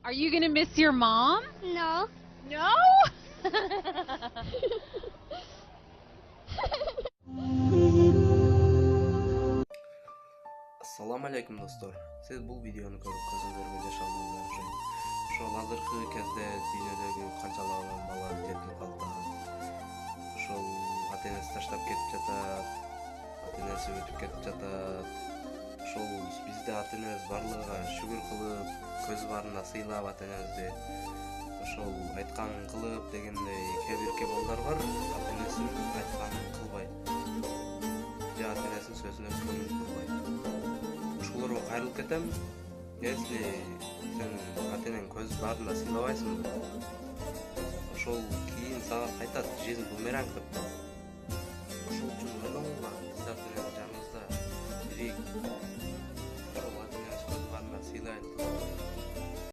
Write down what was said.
Are you gonna miss your mom? No. No? Assalamu alaikum dostlar. Siz bu videonu ko'rib ko'zingizga jashaldinglar uchun. Ошол азыркы кезде дүйнөдөгү канчалаган бала жетим калган. Ошол ата-энеси таштап кетип жатат, ата-энеси өтүп кетип жатат. Ошол бизде ата-энебиз барлыгына шүгүр кылып, көз барына сыйлап ата-энебизди ошол айтканын кылып дегендей кээ бир балдар бар, ата-энесинин айтканын кылбайт. Же ата-энесинин сөзүнө көңүл бурбайт. Ошолорго кайрылып кетем. Если сен ата-энең көз барында сыйлабайсың, ошол кийин сага кайтат, жизнь бумеранг деп. Ошол үчүн ойлоңуңар, биз ата-энебиз жаныбызда бирик. Ошол ата-энебиз көз барында сыйлайлы.